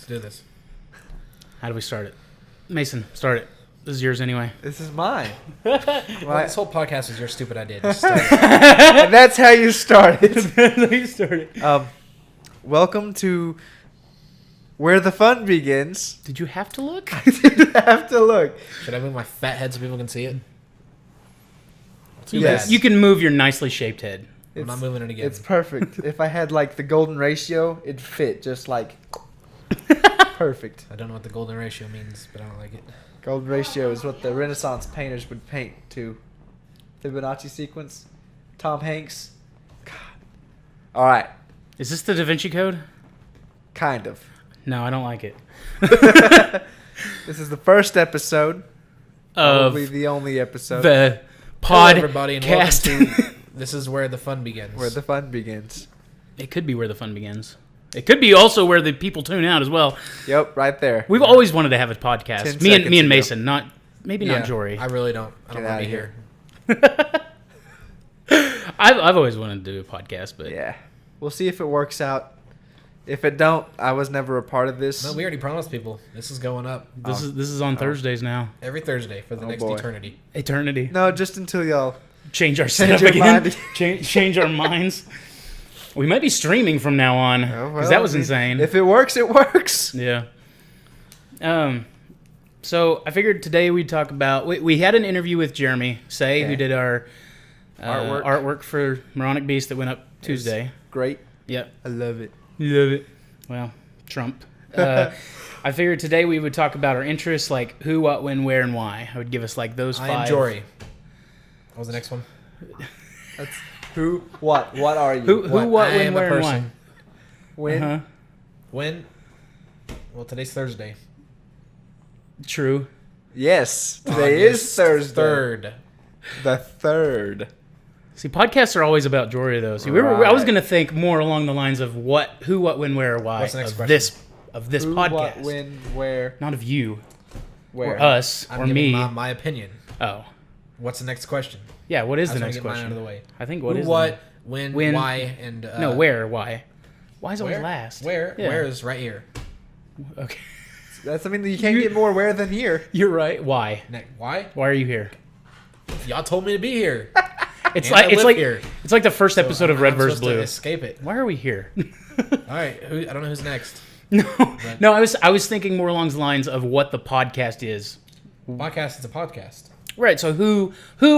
Let's do this. How do we start it? Mason, start it. This is yours anyway. This is mine. Well, this whole podcast is your stupid idea. Just start it. And that's how you start it. That's how you start it. Welcome to Where the Fun Begins. Did you have to look? I didn't have to look. Should I move my fat head so people can see it? Too Yes. bad. You can move your nicely shaped head. I'm not moving it again. It's perfect. If I had like the golden ratio, it'd fit just like perfect. I don't know what the golden ratio means, but I don't like it. Golden ratio is what the Renaissance painters would paint to. Fibonacci sequence. Tom Hanks. God. All right. Is this the Da Vinci Code? Kind of. No, I don't like it. This is the first episode. Of Probably the only episode. the Hello, everybody, and welcome podcast. to This Is Where the Fun Begins. Where the Fun Begins. It could be where the fun begins. It could be also where the people tune out as well. Yep, right there. We've always wanted to have a podcast. 10 Me and seconds ago. Mason, not Yeah, Jory. I really don't. I don't Get want to be outta here. I've always wanted to do a podcast, but Yeah. We'll see if it works out. If it don't, I was never a part of this. No, we already promised people. This is going up this is on Thursdays now. every Thursday for the Oh, next boy. eternity. Eternity. No, just until y'all. Change our Change setup your again. mind. Change our minds. We might be streaming from now on because that was insane. If it works, it works. Yeah. So I figured today we'd talk about. We had an interview with Jeremy Say, who Okay. did our Artwork. artwork for Moronic Beasts that went up Tuesday. Great. Yep. I love it. Love it. Well, Trump. I figured today we would talk about our interests, like who, what, when, where, and why. I would give us like those I five. am Jory. What was the next one? That's who, what are you? Who, what, I when, am a where, and why. person. When? Uh-huh. When? Well, today's Thursday. True. Yes. Today is August Thursday. 3rd. The 3rd. See, podcasts are always about Jory, though. See, I was Right. going to think more along the lines of who, what, when, where, why What's the next of question? this Who, podcast. what, when, where, Not of you where. or us I'm or giving me. my opinion. Oh, What's the next question? yeah. What is I the just wanna next get mine question? out of the way. I think what Who, is what, when, When- why, and no, where, why? Why is always where? last? Where? Yeah. Where is right here? Okay, That's, I mean, you can't get more where than here. you're right. Why? Why? Why are you here? Y'all told me to be here. It's And I like live here. it's like the first So episode of I'm Red vs. supposed to Blue. escape it. Why are we here? All right. I don't know who's next. No. I was thinking more along the lines of what the podcast is. Podcast is a podcast. Right. So who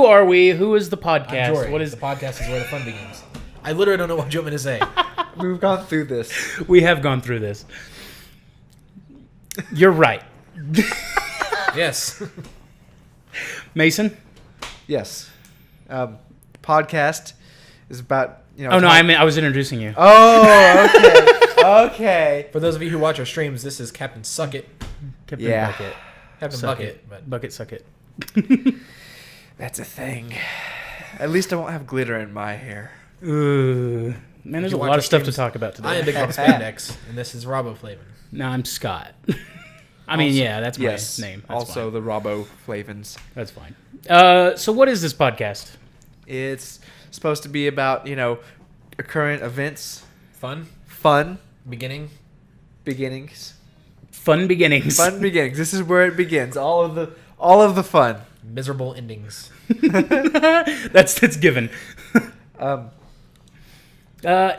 are we? Who is the podcast? I'm Jory. What is the podcast is where the fun begins. I literally don't know what you want me to say. We've gone through this. We have gone through this. You're right. Yes. Mason? Yes. Podcast is about, Oh no, I was introducing you. Oh, okay. Okay. For those of you who watch our streams, this is Captain Suckit. Captain Yeah. Bucket. Captain Suck Bucket. it. But Bucket suck it. That's a thing. At least I won't have glitter in my hair. Man, there's a you watch lot our of stuff to streams, talk about today. I am Big Bob Spandex, and this is Roboflavin. No, I'm Scott. I mean, yeah, that's my Yes. name. That's also fine. the Robo Flavins. That's fine. So what is this podcast? It's supposed to be about, current events, Fun. fun Beginning. beginnings. Fun beginnings. Fun beginnings. This is where it begins. All of the fun. Miserable endings. That's given.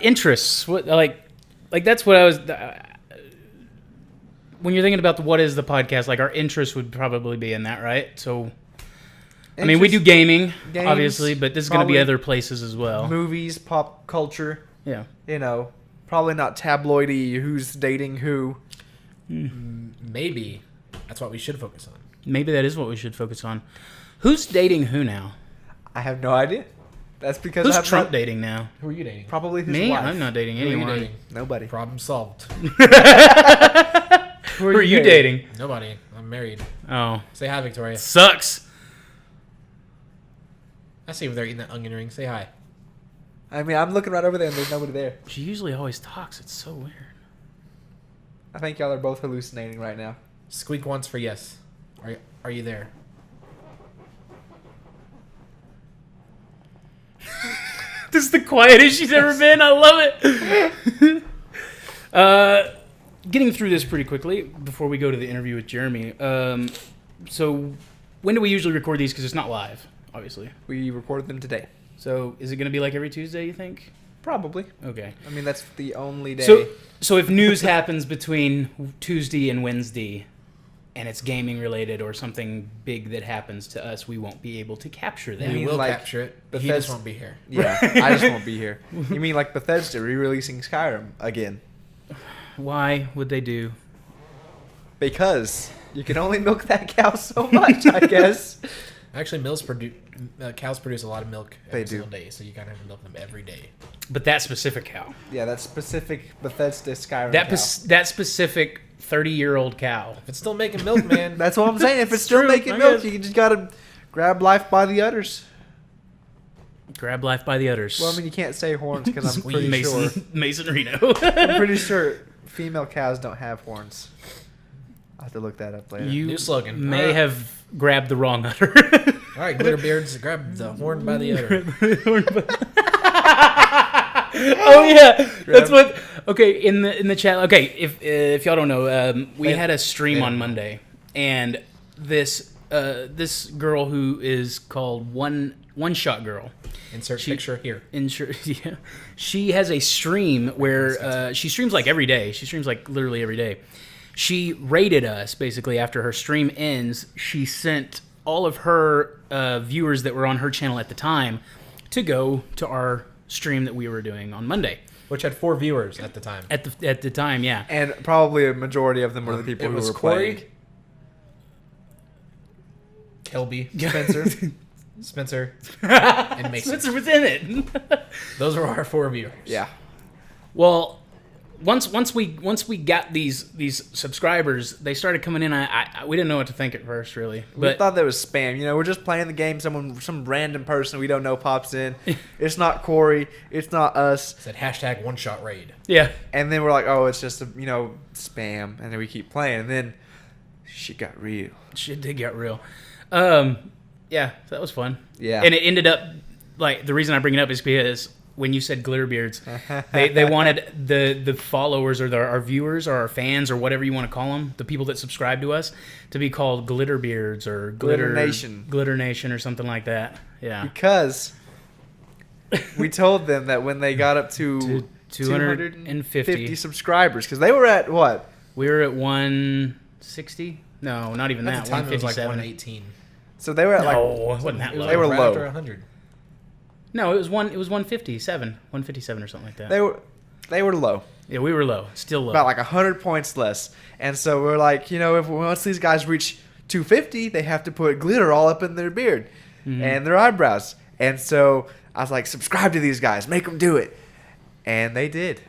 Interests. What like that's what I was. When you're thinking about what is the podcast, like our interest would probably be in that, right? So, I mean, we do gaming, Games, obviously, but this is going to be probably other places as well. Movies, pop culture. Yeah. Probably not tabloidy. Who's dating who? Maybe. That's what we should focus on. Maybe that is what we should focus on. Who's dating who now? I have no idea. That's because Who's I have Trump not- dating now? Who are you dating? Probably his Me? wife. I'm not dating Who are you anyone. dating? Nobody. Problem solved. Who are you dating? Nobody. I'm married. Oh, Say hi, Victoria. sucks. I see if they're eating that onion ring. Say hi. I mean, I'm looking right over there and there's nobody there. She usually always talks. It's so weird. I think y'all are both hallucinating right now. Squeak once for yes. Are you there? This is the quietest she's ever been. I love it. getting through this pretty quickly before we go to the interview with Jeremy. So when do we usually record these? Because it's not live, obviously. We recorded them today. So is it going to be like every Tuesday, you think? Probably. Okay. I mean, that's the only day. So if news happens between Tuesday and Wednesday, and it's gaming related or something big that happens to us, we won't be able to capture that. You We mean will like capture it, but he Bethesda- just won't be here. Yeah, I just won't be here. You mean like Bethesda re-releasing Skyrim again? Why would they do? Because you can only milk that cow so much, I guess. Actually, cows produce a lot of milk They every do. single day, so you gotta have to milk them every day. But that specific cow. Yeah, that specific Bethesda Skyrim That cow. that specific 30-year-old cow. If it's still making milk, man, That's what I'm saying. If it's still true, making I milk, guess. you just gotta grab life by the udders. Grab life by the udders. Well, I mean, you can't say horns because I'm pretty Mason, sure. Mason Reno. I'm pretty sure female cows don't have horns. I'll have to look that up later. You New slogan. may Alright. have grabbed the wrong udder. All right, Glitterbeards, grab the horn by the udder. Oh yeah, that's what. Okay, in the chat. Okay, if y'all don't know, we had a stream on Monday, and this girl who is called One Shot Girl. Insert picture here. Yeah, she has a stream where she streams like every day. She streams like literally every day. She rated us basically after her stream ends. She sent all of her viewers that were on her channel at the time to go to our stream that we were doing on Monday. Which had 4 viewers at the time. At the time, yeah. And probably a majority of them were the people It who was were Corey, playing. Kelby, Spencer. Spencer, and Mason. Spencer was in it. Those were our 4 viewers. Yeah. Well, once we got these subscribers, they started coming in. We didn't know what to think at first, really. We But thought that was spam. You know, we're just playing the game. Some random person we don't know pops in. It's not Corey. It's not us. Said hashtag one shot raid. yeah, And then we're like, oh, it's just spam. And then we keep playing. And then shit got real. shit did get real. Yeah, that was fun. Yeah. And it ended up like the reason I bring it up is because when you said Glitterbeards, they wanted the followers or our viewers or our fans or whatever you want to call them, the people that subscribe to us, to be called Glitterbeards or Glitter Nation. Glitter Nation or something like that. Yeah. Because we told them that when they got up to 250 subscribers, because they were at what? We were at 160. No, not even At that. the time, it was like 157. 118. So they were at No, it wasn't that low. They were Right low. after 100. No, it was 157. 157 or something like that. they were low. Yeah, we were low. Still low. About like 100 points less. And so we're like, if once these guys reach 250, they have to put glitter all up in their beard and their eyebrows. And so I was like, subscribe to these guys, make them do it. And they did.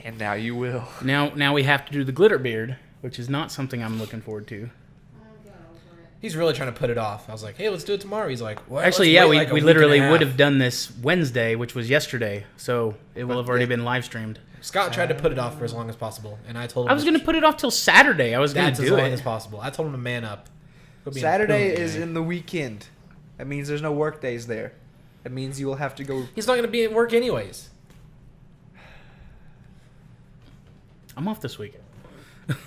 And now you will. Now we have to do the glitter beard, which is not something I'm looking forward to. He's really trying to put it off. I was like, hey, let's do it tomorrow. He's like, well, Actually, let's yeah, wait we like a week literally and a would half. have done this Wednesday, which was yesterday, so it will have already yeah. been live streamed. Scott tried to put it off for as long as possible, and I told him I was going to put it off till Saturday. I was going that's to as do long as it. possible. I told him to man up. Go be a Saturday coon, is guy. in the weekend. That means there's no work days there. That means you will have to go. He's not going to be at work anyways. I'm off this week.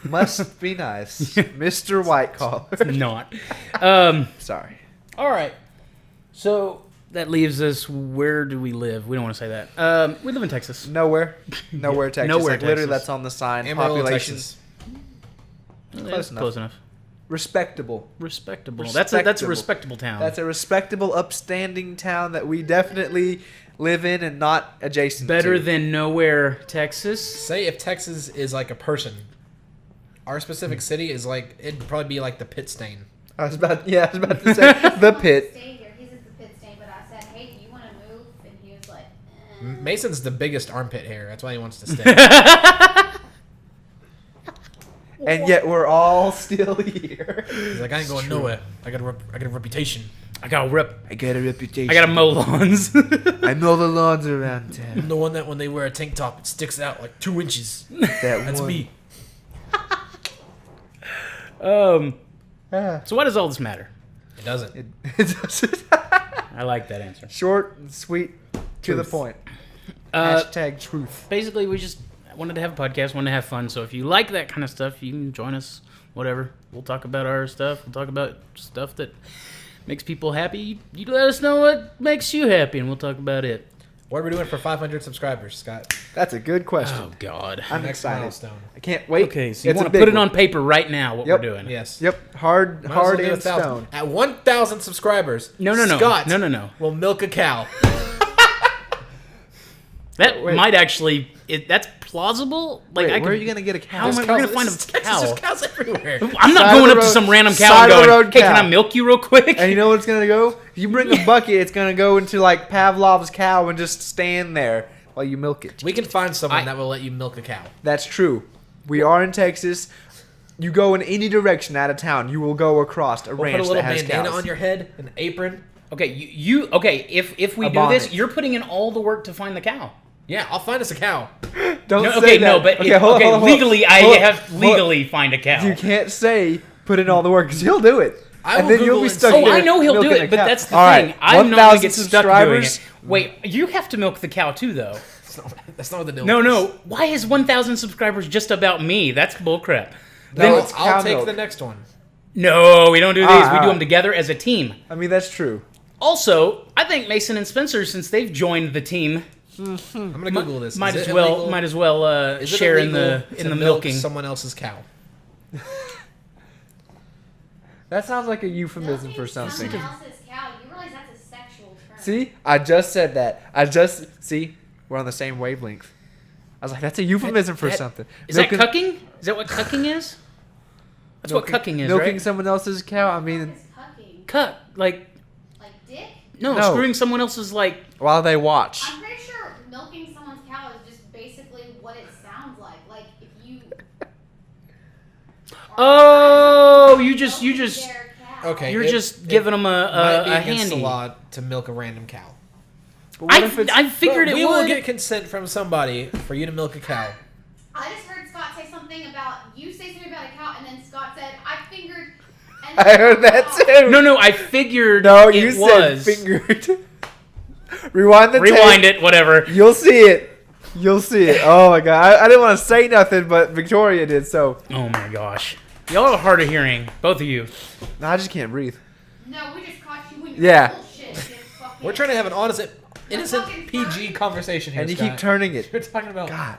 Must be nice. Mr. White Collar. Not. Sorry. All right. So that leaves us. Where do we live? We don't want to say that. We live in Texas. Nowhere. Nowhere, Texas. Nowhere, Like, literally, Texas. that's on the sign. Amarillo, Population. Texas. Close enough. Close enough. Respectable. Respectable. That's a respectable town. That's a respectable, upstanding town that we definitely live in and not adjacent better to. than nowhere, Texas. Say if Texas is like a person, our specific city is like, it'd probably be like the pit stain. I was about to say the pit. Stay here. He's at the pit stain, but I said, hey, do you want to move? And he was like, Mason's the biggest armpit hair. That's why he wants to stay. And yet we're all still here. He's like, I ain't going nowhere. I got a reputation. I got a rep. I got a reputation. I got to mow lawns. I know the lawns around I'm town. the one that when they wear a tank top, it sticks out like 2 inches. That That's one. me. So why does all this matter? It doesn't. I like that answer. Short and sweet, to the Truth. point. Uh, Hashtag truth. Basically, wanted to have a podcast, wanted to have fun. So if you like that kind of stuff, you can join us. Whatever. We'll talk about our stuff. We'll talk about stuff that makes people happy. You let us know what makes you happy, and we'll talk about it. What are we doing for 500 subscribers, Scott? That's a good question. Oh God. I'm Next excited. milestone. I can't wait. Okay, so you It's a want to big put it one. on paper right now? What Yep. we're doing? Yes. Yep, hard Might as well and do 1,000. stone. At 1,000 subscribers, No. Scott No. will milk a cow. That Wait. might actually. That's plausible. Like, Wait, I where are could, you gonna get a cow? How am I Cows- gonna find a there's cow? just cows everywhere. I'm not Side going of up the to some road- random cow side and of the going, road "Hey, can cow." I milk you real quick?" And you know where it's gonna go? If you bring a bucket, it's gonna go into like Pavlov's cow and just stand there while you milk it. We can find someone I- that will let you milk a cow. That's true. We are in Texas. You go in any direction out of town, you will go across a We'll ranch put a little that has bandana cows. on your head, an apron. Okay, you okay? If we A do this, bonnet. you're putting in all the work to find the cow. Yeah, I'll find us a cow. Don't No, say okay, that. no, but hold on. legally, I Hold on. have Hold- legally find a cow. You can't say put in all the work because he'll do it. I and will then Google you'll be and stuck see. Oh, there I know he'll do milking it, a but cow. that's the All thing. right, I'm not 1,000 gonna get stuck doing subscribers. it. Wait, you have to milk the cow too, though. That's not what the deal No. is. Why is 1,000 subscribers just about me? That's bullcrap. No, it's cow I'll take milk. the next one. No, we don't do these. Ah, we do ah. them together as a team. I mean, that's true. Also, I think Mason and Spencer, since they've joined the team, I'm gonna Google this. might Is as it well illegal- is it share in illegal the to milk milking. someone else's cow. That sounds like a euphemism for Milking something. someone else's cow, you realize that's a sexual term. See, I just said that. See, we're on the same wavelength. I was like, that's a euphemism for That- something. Is that Milking- cucking? Is that what cucking is? That's what cucking is, milking right? someone else's cow. I mean, It's cucking. Cuck, like Like dick? no, No. screwing someone else's like. while they watch. I'm pretty sure milking someone's cow is just basically what it sounds like. Like if you. Oh, you just Milking their cow. Okay, you're it- just it giving them might be a against the handy. law to milk a random cow. But what if it's I figured But it we would. will get consent from somebody for you to milk a cow. I just heard Scott say something about you say something about a cow, and then Scott said, "I fingered." And I heard that too. No, I figured No, it you was. said fingered. Rewind the Rewind tape. it, whatever. You'll see it. You'll see it. Oh my god. I didn't want to say nothing, but Victoria did, so. Oh my gosh. Y'all have a hard of hearing, both of you. No, I just can't breathe. No, we just caught you when you're Yeah. bullshit. You fucking- We're trying to have an honest, innocent fucking PG fart. conversation here. And you Scott. keep turning it. You're talking about. God.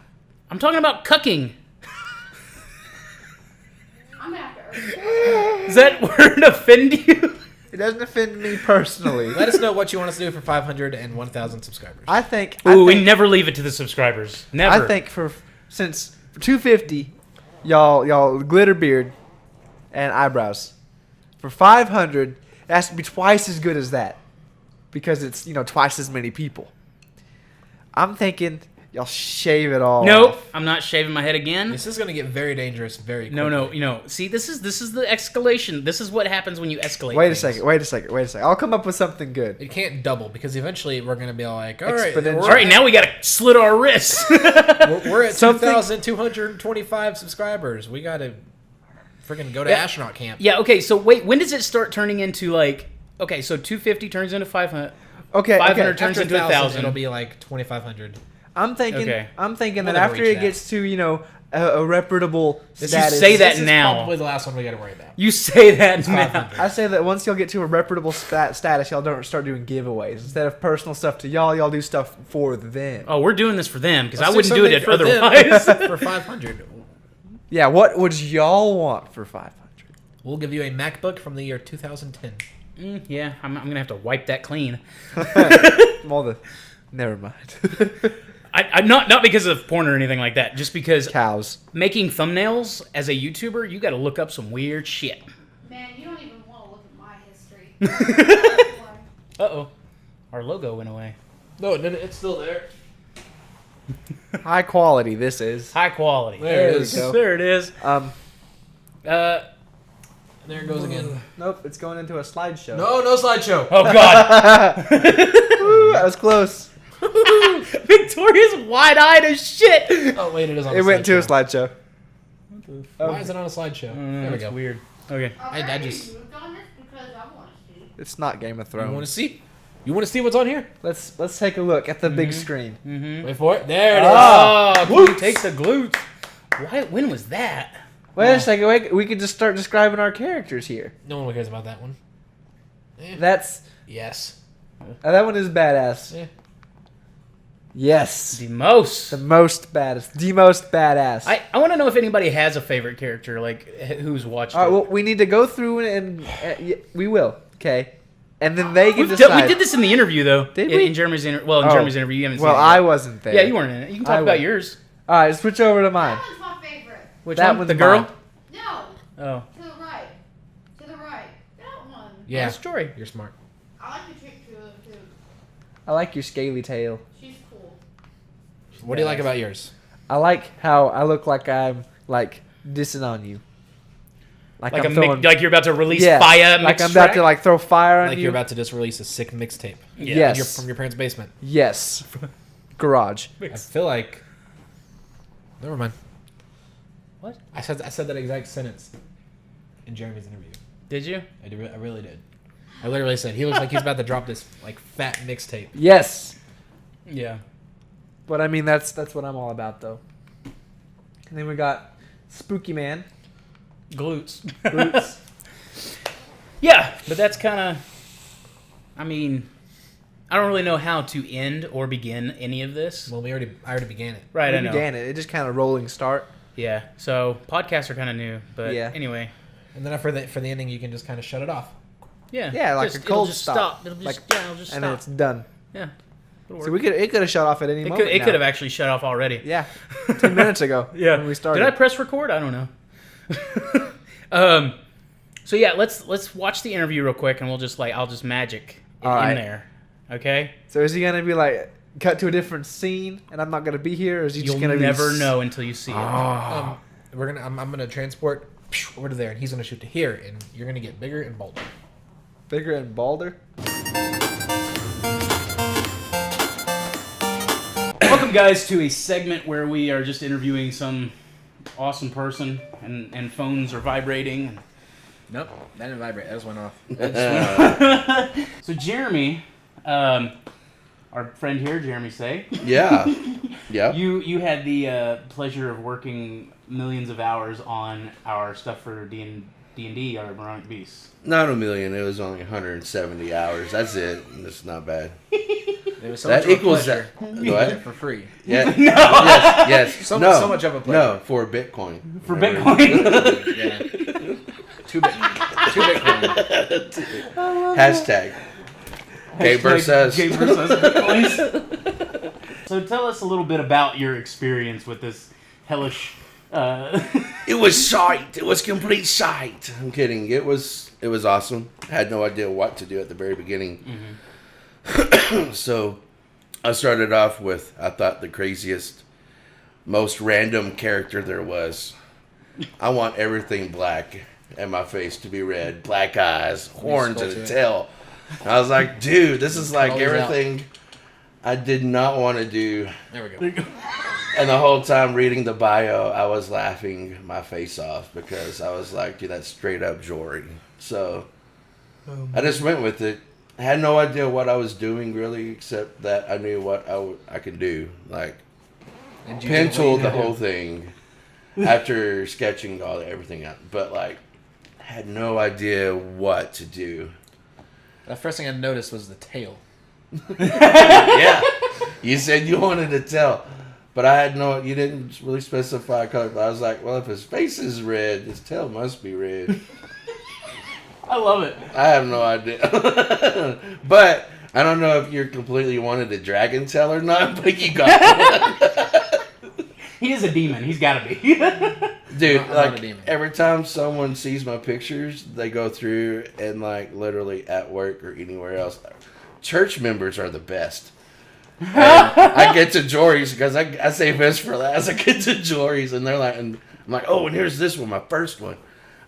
I'm talking about cucking. I'm gonna have to. Does that word offend you? It doesn't offend me personally. Let us know what you want us to do for 500 and 1,000 subscribers. I think. Ooh, we never leave it to the subscribers. Never. I think since 250, y'all glitter beard and eyebrows. For 500, it has to be twice as good as that, because it's twice as many people. I'm thinking y'all shave it all. Nope, off. I'm not shaving my head again. This is going to get very dangerous very quickly. No. See, this is the escalation. This is what happens when you escalate. Wait a things. second. I'll come up with something good. It can't double because eventually we're going to be like, all right, Exponential. All right, now we gotta slit our wrists. we're at Something- 2,225 subscribers. We got to freaking go to Yeah. astronaut camp. Yeah. Okay. So wait, when does it start turning into like? Okay, so 250 turns into 500. Okay. 500 turns After into 1,000. it'll be like 2,500. I'm thinking. Okay. I'm thinking We'll that never after reach it that. gets to a reputable This status. say that this is now. probably the last one we got to worry about. You say that now. 500. I say that once y'all get to a reputable status, y'all don't start doing giveaways. Instead of personal stuff to y'all do stuff for them. Oh, we're doing this for them because I Let's wouldn't do it something for them otherwise. for 500. Yeah, what would y'all want for 500? We'll give you a MacBook from the year 2010. Yeah, I'm gonna have to wipe that clean. Never mind. I not because of porn or anything like that. Just because Cows. making thumbnails as a YouTuber, you got to look up some weird shit. Man, you don't even want to look at my history. Uh-oh. Our logo went away. No, it's still there. High quality. This is. High quality. There it we is. go. There it is. There it goes again. Nope, it's going into a slideshow. No slideshow. Oh, God. Woo, that was close. Victoria's wide-eyed as shit. Oh, wait, it is on It a went to a slideshow. slideshow. Why is it on a slideshow? There we That's go. weird. Okay. I just- moved on this because I want to see. It's not Game of You want Thrones. to see? You want to see what's on here? Let's take a look at the big screen. Wait for it. There it is. Oh, glutes. Take the glutes. When was that? Wait a second. Wait, we could just start describing our characters here. No one cares about that one. That's Yes. that one is badass. Yeah. Yes, The most. the most badass. I want to know if anybody has a favorite character, like who's watched All right, it. well, we need to go through and we will. Okay, and then they can We decide. did this in the interview, though. Did in, we? in Jeremy's interview. Well, in Oh. Jeremy's interview, you haven't seen Well, it I yet. wasn't there. Yeah, you weren't in it. You can talk I about was. yours. All right, switch over to mine. That one's my favorite. Which That one? one's The girl? mine. No, Oh. to the right. To the right. That one. Yeah. That's Jory. You're smart. I like the trick to it too. I like your scaly tail. She's cool. What do you like about yours? I like how I look like I'm like dissing on you. Like I'm throwing, like you're about to release yeah, fire. like I'm about to like throw fire on Like you. you're about to just release a sick mixtape. Yeah. Yes. From your parents' basement. Yes. Garage. I feel like. Never mind. What? I said that exact sentence in Jeremy's interview. Did you? I really did. I literally said he looks like he's about to drop this like fat mixtape. Yes. Yeah. But I mean that's what I'm all about though. And then we got Spooky Man. Glutes. Glutes. Yeah, but that's kind of. I mean, I don't really know how to end or begin any of this. Well, I already began it. Right, We I know. began it. It just kind of rolling start. Yeah, so podcasts are kind of new, but Yeah. anyway. And then for the ending, you can just kind of shut it off. Yeah. Yeah, like a it'll cold just stop. It'll just, Like, it'll just and stop. then it's done. Yeah. It'll So work. it could have shut off at any moment. It now. could have actually shut off already. Yeah. 10 minutes ago. Yeah. When we started. Did I press record? I don't know. So yeah, let's watch the interview real quick, and I'll just magic it All right. in there. Okay. So is he gonna be like cut to a different scene, and I'm not gonna be here, or is he You'll just gonna never be know until you see it. Oh. I'm gonna transport over to there, and he's gonna shoot to here, and you're gonna get bigger and bolder. bigger and balder? Welcome, guys, to a segment where we are just interviewing some awesome person, and phones are vibrating. Nope, that didn't vibrate. That just went off. So Jeremy, our friend here, Jeremy Say, Yeah. Yeah. you had the pleasure of working millions of hours on our stuff for D&D, our Moronic Beasts. Not a million. It was only 170 hours. That's it. It's not bad. It was so That much of a equals pleasure. What? For free. Yeah. Yes. So much of a pleasure. No, for Bitcoin. For Remember? Bitcoin. Yeah. Two Bitcoin. Hashtag. GameVersUs. GameVersUs Bitcoins. So tell us a little bit about your experience with this hellish... It was shite. It was complete shite. I'm kidding. It was awesome. I had no idea what to do at the very beginning. So I started off with, I thought, the craziest, most random character there was. I want everything black and my face to be red. Black eyes, horns, and a tail. I was like, dude, this is like All these out. everything I did not want to do. There we go. And the whole time reading the bio, I was laughing my face off because I was like, dude, that's straight up Jory. So I just went with it. I had no idea what I was doing really, except that I knew what I could do. Like, And you pen did what tooled you the had to whole do. thing after sketching everything out. But, like, had no idea what to do. The first thing I noticed was the tail. Yeah. You said you wanted to tell. But I had you didn't really specify color. But I was like, well, if his face is red, his tail must be red. I love it. I have no idea. But I don't know if you're completely wanted a dragon tail or not, but you got one. He is a demon. He's got to be. Dude, I'm not a like, demon. every time someone sees my pictures, they go through and, like, literally at work or anywhere else. Church members are the best. And I get to Jory's because I save this for last. I get to Jory's and they're like, and I'm like, oh, and here's this one, my first one.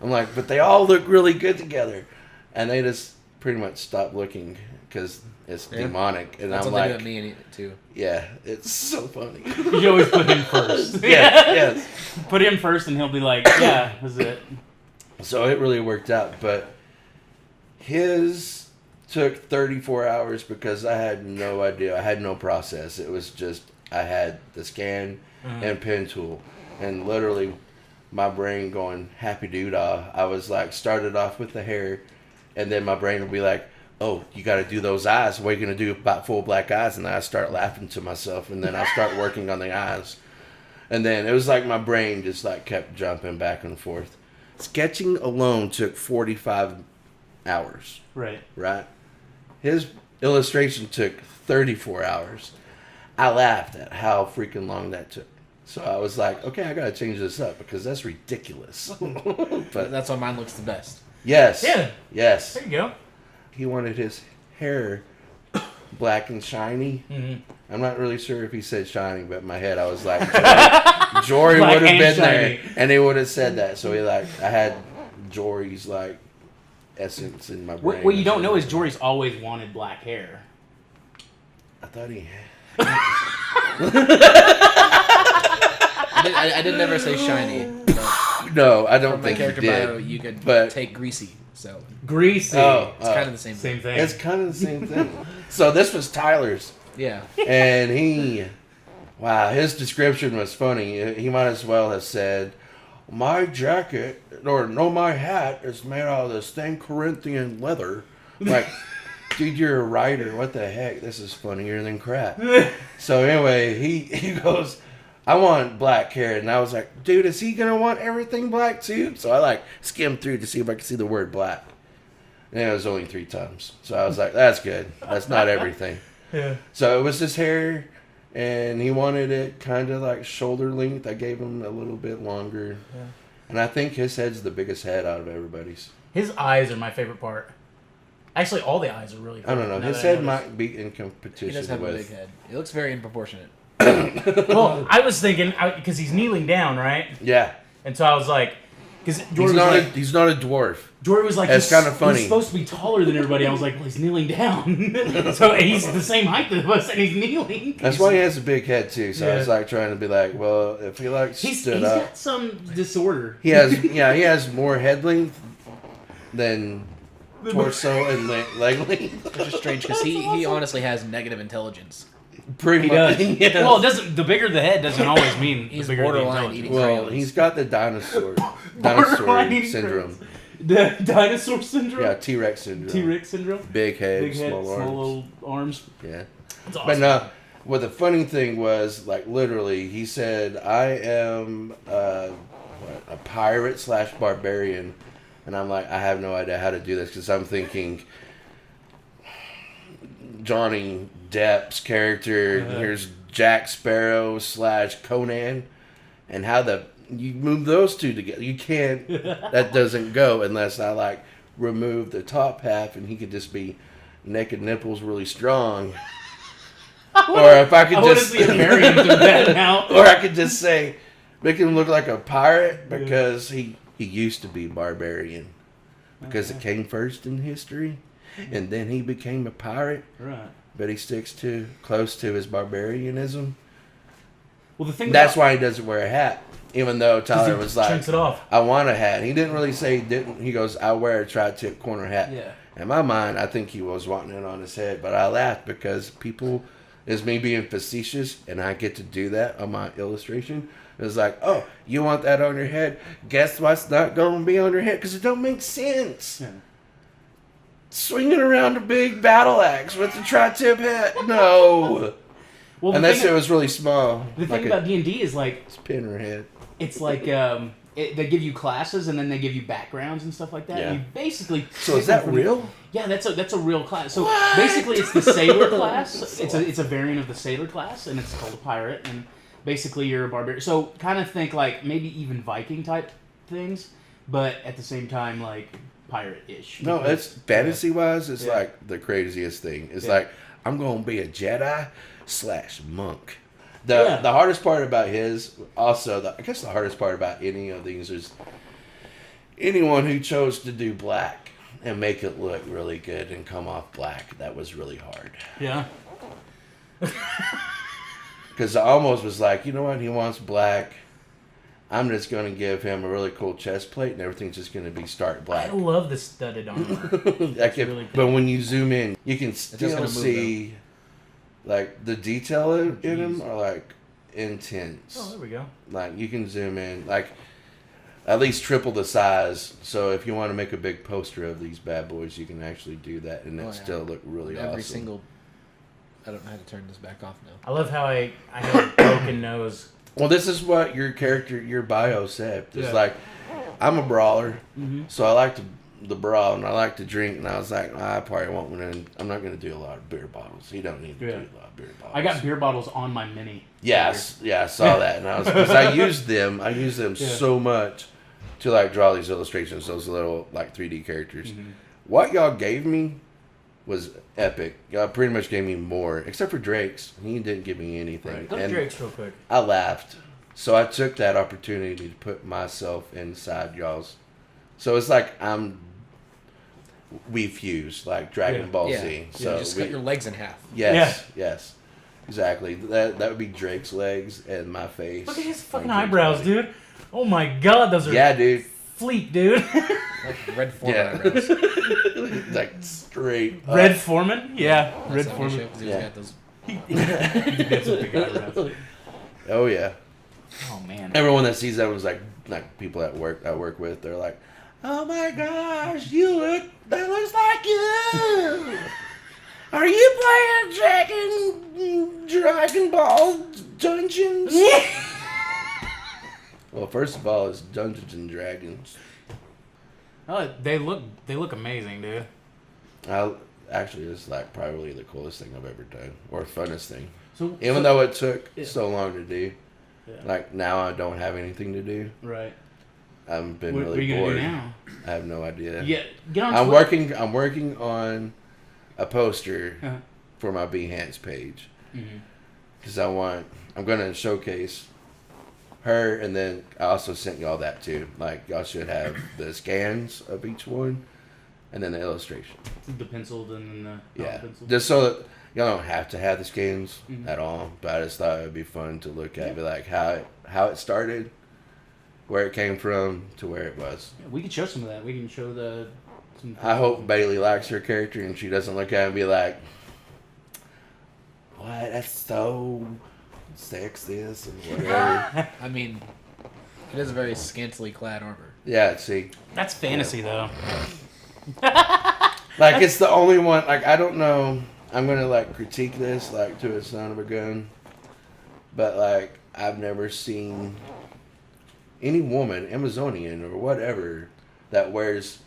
I'm like, but they all look really good together. And they just pretty much stop looking because it's Yeah. demonic. And That's I'm what they do like, at me and too. yeah, it's so funny. You always put him first. Yes. Put him first and he'll be like, yeah, that's it. So it really worked out. But his Took 34 hours because I had no idea. I had no process. It was just I had the scan and pen tool, and literally my brain going happy doodah. I was like started off with the hair, and then my brain would be like, "Oh, you got to do those eyes. What are you gonna do about full black eyes?" And then I start laughing to myself, and then I start working on the eyes, and then it was like my brain just like kept jumping back and forth. Sketching alone took 45 hours. Right. Right. His illustration took 34 hours. I laughed at how freaking long that took. So I was like, okay, I gotta change this up because that's ridiculous. But that's why mine looks the best. Yes. Yeah. Yes. There you go. He wanted his hair black and shiny. Mm-hmm. I'm not really sure if he said shiny, but in my head I was like, Jory Black would have and been shiny. there, and he would have said that. So I had Jory's like essence in my brain. What you don't know is Jory's always wanted black hair. I thought he had. I did never say shiny. But No, I don't from my think he character did. bio, you could but- take greasy. So Greasy. Oh, it's kind of the same. Same thing. It's kind of the same thing. So this was Tyler's, Yeah. and his description was funny. He might as well have said, "My jacket, my hat is made out of this thin Corinthian leather." Like, dude, you're a writer. What the heck? This is funnier than crap. So anyway, he goes, "I want black hair," and I was like, "Dude, is he gonna want everything black too?" So I like skimmed through to see if I could see the word black. And it was only 3 times. So I was like, that's good. That's not everything. Yeah. So it was his hair, and he wanted it kind of like shoulder length. I gave him a little bit longer. Yeah. And I think his head's the biggest head out of everybody's. His eyes are my favorite part. Actually, all the eyes are really cool. I don't know. now His that I head notice. might be in He competition does have a big with. head. It looks very disproportionate. Well, I was thinking, because he's kneeling down, right? Yeah. And so I was like, because He's not a dwarf. Jory was like, That's he's- kinda funny. He's supposed to be taller than everybody. I was like, well, he's kneeling down. So he's the same height as us, and he's kneeling. That's why he has a big head too. So I Yeah. was like trying to be like, well, if he like He's stood up, got some disorder. he has more head length than torso and leg length. Which is strange because he honestly has negative intelligence. Pretty He much. does. Yes. Well, it doesn't. The bigger the head doesn't always mean He's the bigger the borderline intelligence. eating Well, crayons. he's got the dinosaur Borderline eating syndrome. The dinosaur syndrome. Yeah, T-Rex syndrome. T-Rex syndrome. Big head, Big head, small arms. little arms. Yeah. That's awesome. But no, what the funny thing was, like literally, he said, "I am a pirate / barbarian," and I'm like, I have no idea how to do this because I'm thinking Johnny Depp's character. Here's Jack Sparrow / Conan, and how you move those two together. You can't. That doesn't go unless I like remove the top half, and he could just be naked nipples really strong. Or if I could I want to just, see a variant of that now. or I could just say, make him look like a pirate because he used to be barbarian because it came first in history, and then he became a pirate. Right. But he sticks close to his barbarianism. Well, the thing That's about, why he doesn't wear a hat. Even though 'cause Tyler he was like, chunks it off. I want a hat. He didn't really say he didn't. He goes, I wear a tri-tip corner hat. Yeah. In my mind, I think he was wanting it on his head, but I laughed because is me being facetious, and I get to do that on my illustration. It was like, oh, you want that on your head? Guess what's not going to be on your head? Because it don't make sense. Yeah. Swinging around a big battle axe with a tri-tip hat? No. Well, the Unless thing, it was really small. the like thing about D&D is like pin or head. it's like they give you classes and then they give you backgrounds and stuff like that. Yeah. And you basically So is that real? Yeah, that's a real class. So basically, it's the sailor class. It's a variant of the sailor class, and it's called a pirate. And basically, you're a barbarian. So kind of think like maybe even Viking type things, but at the same time like pirate-ish. No, it's fantasy wise. It's Yeah. like the craziest thing. It's Yeah. like I'm gonna be a Jedi / monk. The hardest part about his, also, I guess the hardest part about any of these is anyone who chose to do black and make it look really good and come off black. That was really hard. Yeah. Because I almost was like, you know what? He wants black. I'm just going to give him a really cool chest plate, and everything's just going to be stark I black. love the studded armor. Really cool. But when you zoom in, you can still gonna move, see like the detail in him are like intense. Oh, there we go. Like you can zoom in, like at least triple the size. So if you want to make a big poster of these bad boys, you can actually do that, and it still look really awesome. Every single. I don't know how to turn this back off now. I love how I have a broken nose. Well, this is what your character, your bio said. It's Yeah. like, I'm a brawler, so I like the brawl and I like to drink. And I was like, I probably won't win. And I'm not going to do a lot of beer bottles. You don't need to do a lot of beer bottles. I got beer bottles on my mini. Yes, yeah, I saw that, and because I used them so much to like draw these illustrations, those little like 3D characters. What y'all gave me was epic. Y'all pretty much gave me more, except for Drake's. He didn't give me anything. Right. Go to And Drake's real quick. I laughed, so I took that opportunity to put myself inside y'all's. So it's like we fused like Dragon Ball Yeah. Z. So So you just cut your legs in half. yes, exactly. That would be Drake's legs and my face. Look at his fucking Drake's eyebrows, body. dude. Oh my god, those are dude. fleet, dude. Like red Foreman eyebrows. Like straight. up. Red Foreman? Yeah, Red That's Foreman. because he's Yeah. got those. He has some big eyebrows. Oh yeah. Oh man. Everyone that sees that was like people at work I work with. They're like, "Oh my gosh, that looks like you. Are you playing Dragon Ball Dungeons?" Well, first of all, it's Dungeons and Dragons. Oh, they look amazing, dude. Actually, it's like probably the coolest thing I've ever done, or funnest thing. So Even though it took Yeah. so long to do, Yeah. like now I don't have anything to do. Right. I've been What are really you bored. gonna do now? I have no idea. Yeah, get on I'm Twitter. I'm working on a poster Uh-huh. for my Behance page Mhm. because I'm gonna showcase her, and then I also sent y'all that too. Like y'all should have the scans of each one, and then the illustration. The penciled and then the Yeah, non-penciled. just so that y'all don't have to have the scans Mhm. at all. But I just thought it'd be fun to look at, be like how it started, where it came from, to where it was. Yeah, we can show some of that. We can show some. I hope Bailey likes her character and she doesn't look at it and be like, "What? That's so sexist and whatever." I mean, it is a very scantily clad armor. Yeah, see, That's fantasy though. like it's the only one. Like I don't know. I'm gonna like critique this like to a son of a gun, but like I've never seen any woman, Amazonian or whatever, that wears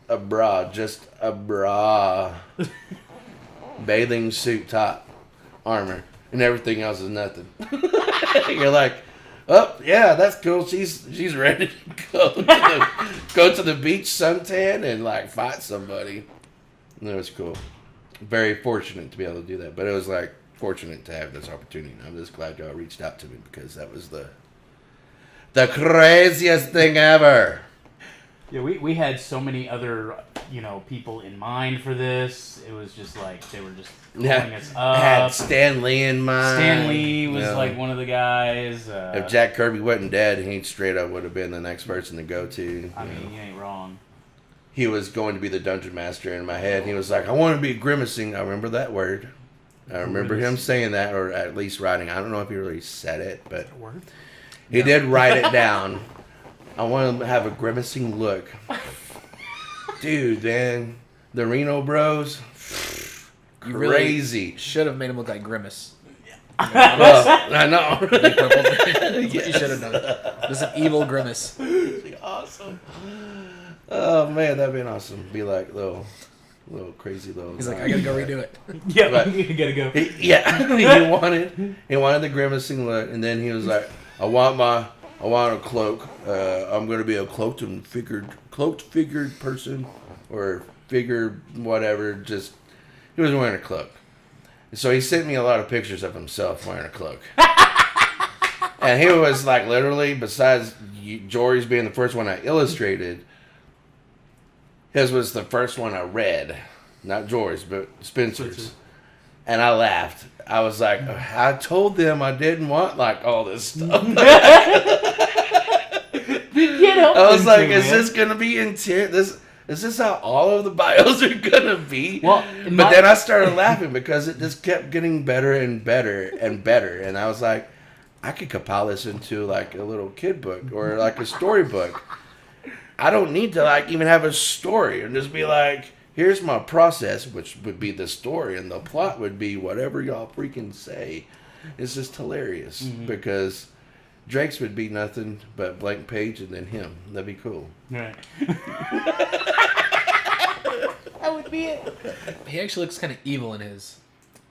a bra, just a bra, bathing suit top, armor, and everything else is nothing. You're like, oh yeah, that's cool. She's ready to go to the beach, suntan, and like fight somebody. And it was cool. Very fortunate to be able to do that, but it was like fortunate to have this opportunity. And I'm just glad y'all reached out to me because that was the craziest thing ever. Yeah, we had so many other people in mind for this. It was just like they were just calling us I had up. Stan Lee in mind. Stan Lee was Yeah. like one of the guys. If Jack Kirby wasn't dead, he straight up would have been the next person to go to. I mean, you ain't wrong. He was going to be the dungeon master in my head. He was like, I want to be grimacing. I remember that word. I remember him saying that, or at least writing. I don't know if he really said it, but he did write it down. I want to have a grimacing look. Dude, man. The Reno Bros. You Crazy. Should have made him look like Grimace. Well, I know. Purple thing. That's what you should have done. Just an evil Grimace. Awesome. Oh, man, that'd been awesome. Be like little crazy little. He's like, I gotta go redo it. Yeah, Right. you gotta go. He wanted the grimacing look, and then he was like, I want a cloak. I'm gonna be a cloaked figured person, or figure whatever. Just he was wearing a cloak, so he sent me a lot of pictures of himself wearing a cloak. And he was like, literally, besides Jory's being the first one I illustrated, his was the first one I read. Not Jory's, but Spencer's. And I laughed. I was like, I told them I didn't want like all this stuff. help. I was them like, too, is man. this gonna be intense? Is this how all of the bios are gonna be? Well, but then I started laughing because it just kept getting better and better and better, and I was like, I could compile this into like a little kid book or like a storybook. I don't need to like even have a story and just be like, here's my process, which would be the story, and the plot would be whatever y'all freaking say. It's just hilarious because Drake's would be nothing but blank page and then him. That'd be cool. Right. That would be it. He actually looks kind of evil in his.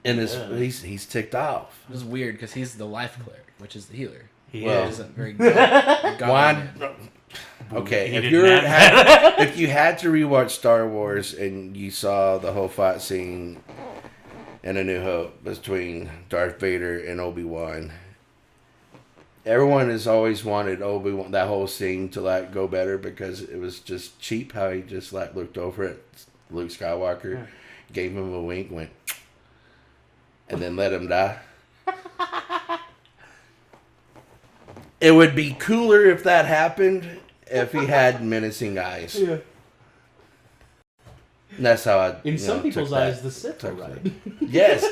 And he's ticked off. Which is weird because he's the life cleric, which is the healer. He Well, is. He's a very godly Why? man. Okay, He if didn't have if you had to rewatch Star Wars and you saw the whole fight scene in A New Hope between Darth Vader and Obi-Wan, everyone has always wanted Obi-Wan, that whole scene, to like go better because it was just cheap how he just like looked over at Luke Skywalker, gave him a wink, went, and then let him die. It would be cooler if that happened if he had menacing eyes. Yeah. And that's how I. In some people's took that. eyes, the Sith are right. Yes.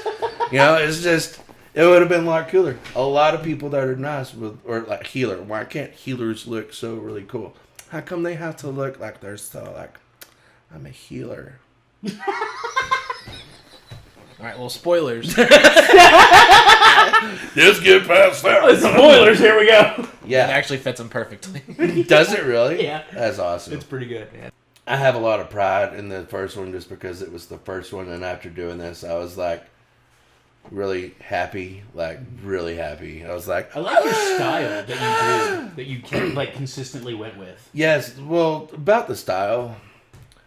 It's just, it would have been a lot cooler. A lot of people that are nice with, or like healer. Why can't healers look so really cool? How come they have to look like they're so like, I'm a healer? All right, well, spoilers. Just get past that. Spoilers, here we go. It Yeah. actually fits him perfectly. Does it really? Yeah. That's awesome. It's pretty good, man. I have a lot of pride in the first one just because it was the first one, and after doing this, I was like really happy, I was like, I like your style that you do, that you like consistently went with. yes. Well, about the style,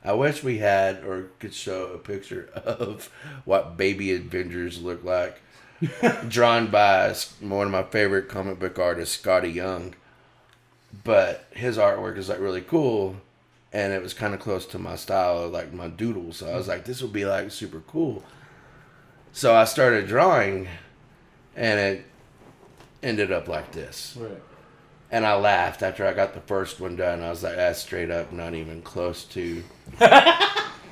I wish we had or could show a picture of what Baby Avengers look like, drawn by one of my favorite comic book artists, Scotty Young. But his artwork is like really cool. And it was kind of close to my style, like my doodle. So I was like, this would be like super cool. So I started drawing, and it ended up like this. Right. And I laughed after I got the first one done. I was like, that's straight up not even close to.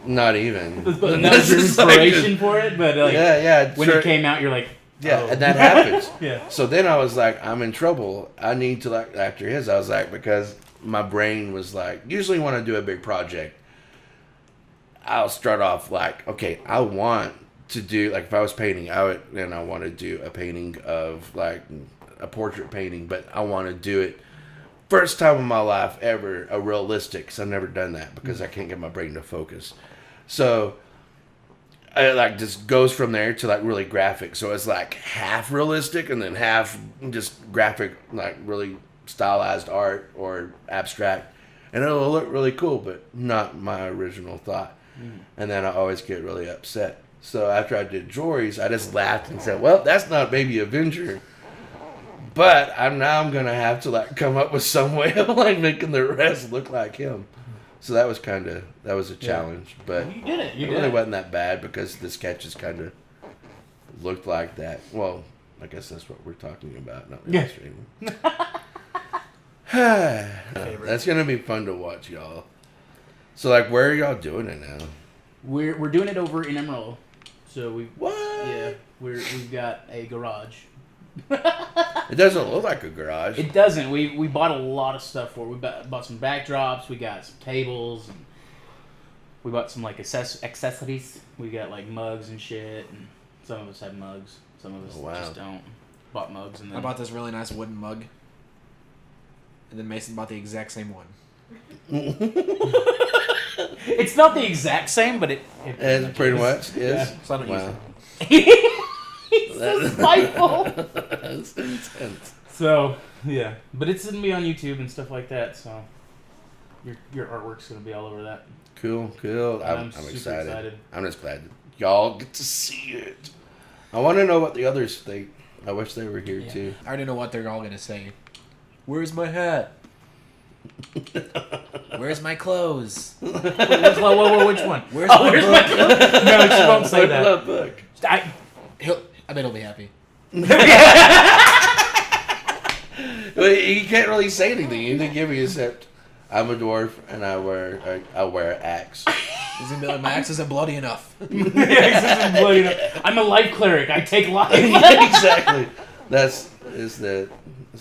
Not even. But that was your inspiration for it, but like, yeah. when it came out, you're like, Yeah, oh. and that happens. Yeah. So then I was like, I'm in trouble. I need to, like, after his, I was like, because my brain was like, usually when I do a big project, I'll start off like, okay, I want to do, like, if I was painting, I want to do a painting of, like, a portrait painting, but I want to do it first time in my life ever, a realistic, because I've never done that because I can't get my brain to focus. So it like just goes from there to like really graphic. So it's like half realistic and then half just graphic, like really stylized art or abstract. And it'll look really cool, but not my original thought. And then I always get really upset. So after I did Jory's, I just laughed and said, well, that's not Baby Avenger. But I'm going to have to like come up with some way of like making the rest look like him. So that was a challenge, but You did it. You it did really it. wasn't that bad because the sketches kind of looked like that. Well, I guess that's what we're talking about, not Yeah. illustrating. That's gonna be fun to watch, y'all. So, like, where are y'all doing it now? We're doing it over in Emerald. So What? we've got a garage. It doesn't look like a garage. It doesn't. We bought a lot of stuff for it. We bought some backdrops. We got some tables. And we bought some like accessories. We got like mugs and shit. And some of us have mugs. Some of us just don't. Bought mugs and then I bought this really nice wooden mug. And then Mason bought the exact same one. It's not the exact same, but it Pretty much is. So I don't use Wow. it. He's so spiteful. That's intense. So yeah, but it's gonna be on YouTube and stuff like that. So your artwork's gonna be all over that. Cool. I'm super excited. I'm just glad that y'all get to see it. I want to know what the others think. I wish they were here too. I already know what they're all gonna say. Where's my hat? Where's my clothes? Wait, which one? Where's my book? No, she won't say that. That book. I bet he'll be happy. Well, he can't really say anything. He didn't give me except I'm a dwarf, and I wear an axe. He's gonna be like, my axe isn't bloody enough. I'm a life cleric. I take life. Exactly. It's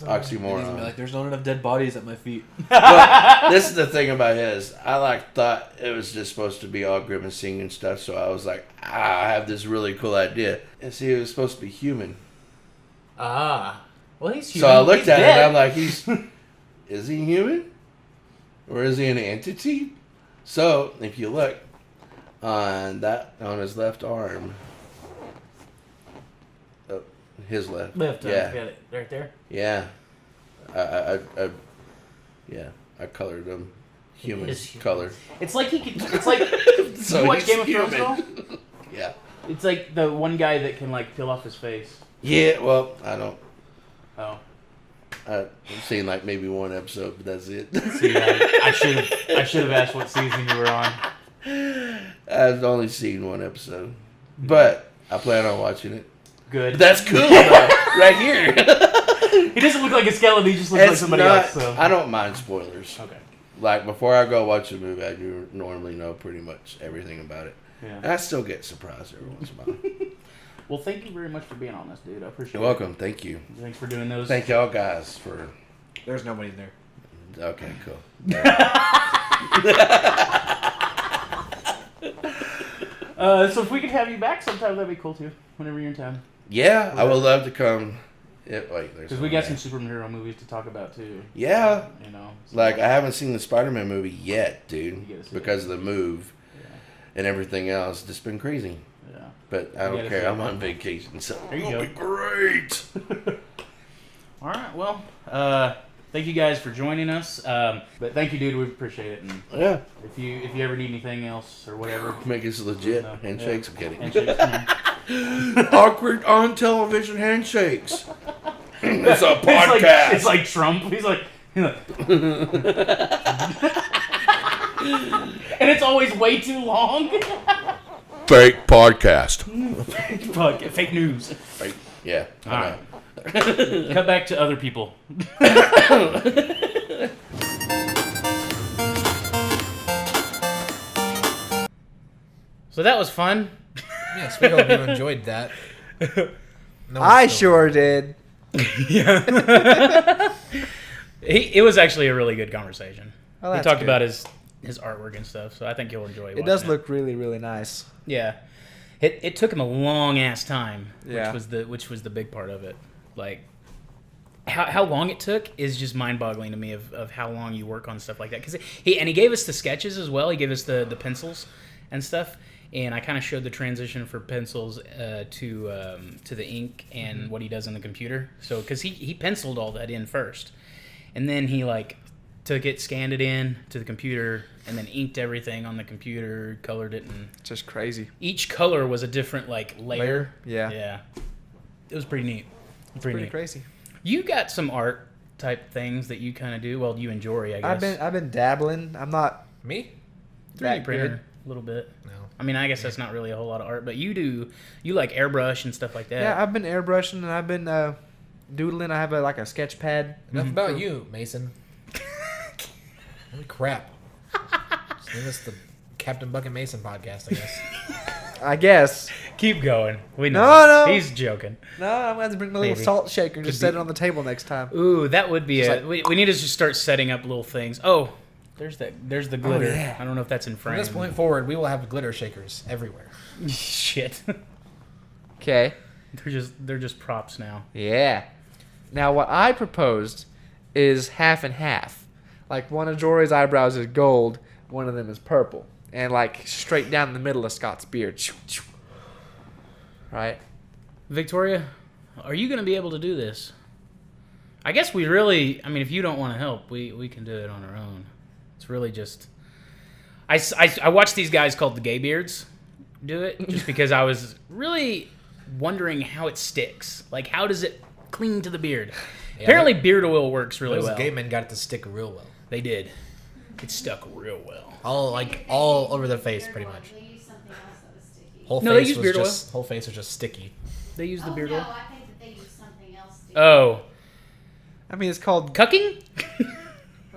oxymoron. He's gonna be like, there's not enough dead bodies at my feet. But this is the thing about his. I thought it was just supposed to be all grimacing and stuff, so I was like, I have this really cool idea. And see, it was supposed to be human. Well, he's human. So I looked He's at it dead. and I'm like, is he human? Or is he an entity? So, if you look on his left arm, his left. Left arm. Yeah. Got it. Right there. Yeah. I colored him human His human. color. It's like he could. It's like So you watch he's Game of Thrones human. at all? Yeah. It's like the one guy that can like peel off his face. Yeah, well, I don't. Oh. I've seen like maybe one episode, but that's it. See, I should have asked what season you were on. I've only seen one episode, but I plan on watching it. Good. But that's cool, though, right here. He doesn't look like a skeleton. He just looks like somebody else. So. I don't mind spoilers. Okay. Like before I go watch a movie, I do normally know pretty much everything about it. Yeah. And I still get surprised every once in a while. Well, thank you very much for being on this, dude. I appreciate You're it. welcome. Thank you. Thanks for doing those. Thank y'all guys for. There's nobody in there. Okay, cool. So if we could have you back sometime, that'd be cool too. Whenever you're in town, Yeah, I would love to come. Yeah, wait, there's because we one got there. some superhero movies to talk about too. Yeah, You know, so- like I haven't seen the Spider-Man movie yet, dude, You gotta see because of the move Yeah. and everything else. It's just been crazy. Yeah. But I You don't gotta care. see I'm it. on vacation, so There you it'll go. be great. All right. Well, thank you guys for joining us. But thank you, dude. We appreciate it. And Yeah, if you ever need anything else or whatever, make us legit No, handshakes. yeah. I'm kidding. handshakes, man. Awkward on television handshakes. It's a It's like, podcast. it's like Trump. He's like and it's always way too long. fake podcast. Fuck, fake news. Right? Yeah. I All know. right. Cut back to other people. So that was fun. Yes, we hope you enjoyed that. No one's I still- sure did. Yeah. It was actually a really good conversation. Oh, He that's talked good. about his artwork and stuff, so I think you'll enjoy it. It does look really, really nice. Yeah. It took him a long ass time, Yeah. which was the big part of it. Like how long it took is just mind boggling to me of how long you work on stuff like that. Because he gave us the sketches as well. He gave us the pencils and stuff. And I kind of showed the transition for pencils to the ink and what he does on the computer. So because he penciled all that in first, and then he like took it, scanned it in to the computer, and then inked everything on the computer, colored it, and Just crazy. each color was a different like layer. Yeah. Yeah. It was pretty neat. Pretty neat. crazy. You got some art type things that you kind of do. Well, you and Jory, I guess. I've been dabbling. I'm not Me? 3D that printer good. a little bit. No. I mean, I guess that's not really a whole lot of art, but you like airbrush and stuff like that. Yeah, I've been airbrushing and I've been doodling. I have like a sketch pad. Enough about you, Mason. Holy crap. Just name this the Captain Bucket Mason podcast, I guess. I guess. Keep going. We know. No. He's joking. No, I'm gonna have to bring my little Maybe. salt shaker and just Could set be. it on the table next time. Ooh, that would be Just it. We need to just start setting up little things. Oh, there's the glitter. yeah. I don't know if that's in frame. From this point forward, we will have glitter shakers everywhere. Shit. Okay. They're just props now. Yeah. Now what I proposed is half and half. Like one of Jory's eyebrows is gold, one of them is purple, and like straight down the middle of Scott's beard. Right? Victoria, are you going to be able to do this? I guess we really, I mean, if you don't want to help, we can do it on our own. It's really just, I watched these guys called the Gay Beards do it just because I was really wondering how it sticks. Like, how does it cling to the beard? Yeah, Apparently, beard oil works really Those well. gay men got it to stick real well. They did. It stuck real well. All over the face, pretty much. They used something else that was sticky. Whole No, they face use was beard oil. just whole face was just sticky. They use the Oh beard no, oil. I think that they used something else sticky. Oh, I mean, it's called. cucking?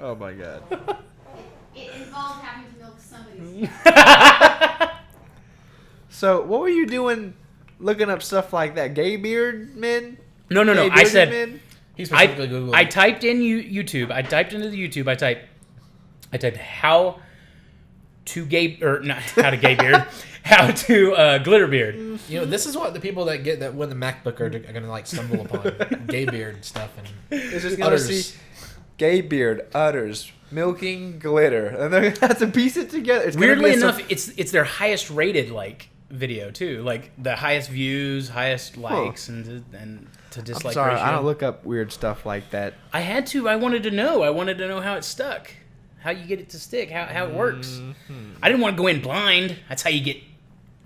Oh my god. So, what were you doing looking up stuff like that? Gay beard men? No. Gay I bearded said men? He specifically Googled I it. typed in YouTube. I typed into the YouTube. I typed how to gay or not how to gay beard, how to glitter beard. You know, this is what the people that win the MacBook are going to like stumble upon. Gay beard stuff and It's just going to udders. see gay beard, udders, milking glitter. And they're going to have to piece it together. It's gonna Weirdly be some- enough, it's their highest rated like video too, like the highest views, highest likes, and to I'm dislike sorry, ratio. I don't look up weird stuff like that. I had to. I wanted to know. I wanted to know how it stuck, how you get it to stick, how it works. Mm-hmm. I didn't want to go in blind. That's how you get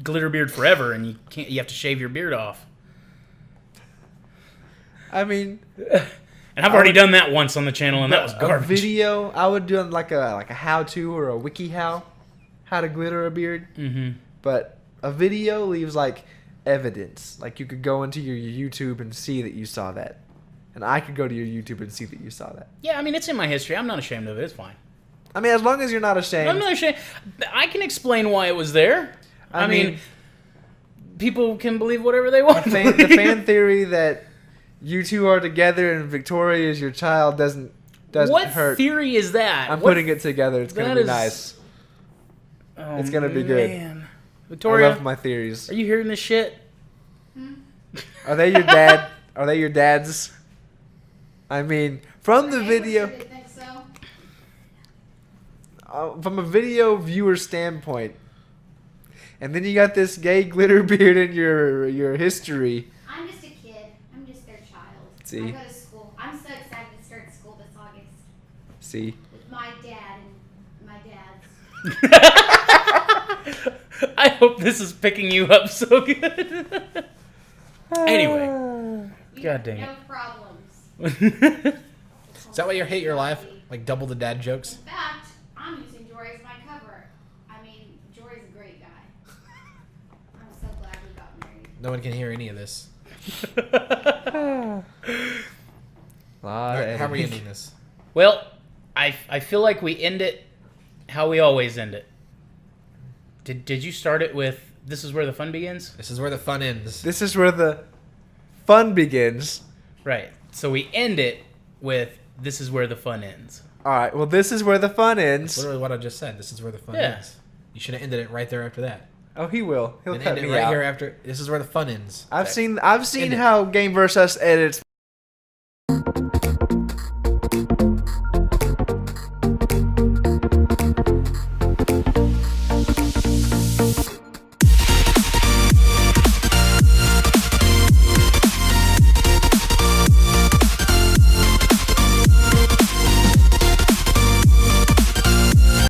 glitter beard forever, and you can't. You have to shave your beard off. I mean, And I've already done that once on the channel, and that was a garbage. video, I would do like a how-to or a wiki how to glitter a beard. Mm-hmm. But a video leaves like evidence. Like you could go into your YouTube and see that you saw that. And I could go to your YouTube and see that you saw that. Yeah, I mean it's in my history. I'm not ashamed of it. It's fine. I mean, as long as you're not ashamed. I'm not ashamed. I can explain why it was there. I mean, people can believe whatever they want. the fan theory that you two are together and Victoria is your child doesn't What hurt. theory is that? I'm What putting it together. It's gonna that be is- nice. Oh, It's gonna be good. man. I Victoria, love my theories. are you hearing this shit? Are they your dad? Are they your dads? I mean, from the video, Didn't think so. from a video viewer standpoint, and then you got this gay glitter beard in your history. I'm just a kid. I'm just their child. See? I go to school. I'm so excited to start school this August See, with my dad and my dad's. I hope this is picking you up so good. Anyway. You God have dang no it. problems. Is that why you hate your life? Like double the dad jokes? In fact, I'm using Jory as my cover. I mean, Jory's a great guy. I'm so glad we got married. No one can hear any of this. lot of How are we editing. ending this? Well, I feel like we end it how we always end it. Did you start it with "This is where the fun begins"? This is where the fun ends. This is where the fun begins. Right. So we end it with "This is where the fun ends." All right. Well, this is where the fun That's ends. literally what I just said. This is where the fun Yeah. ends. You should have ended it right there after that. Oh, he will. He'll And cut end it me right out. here after. This is where the fun ends. I've seen End it. how GameVersUs edits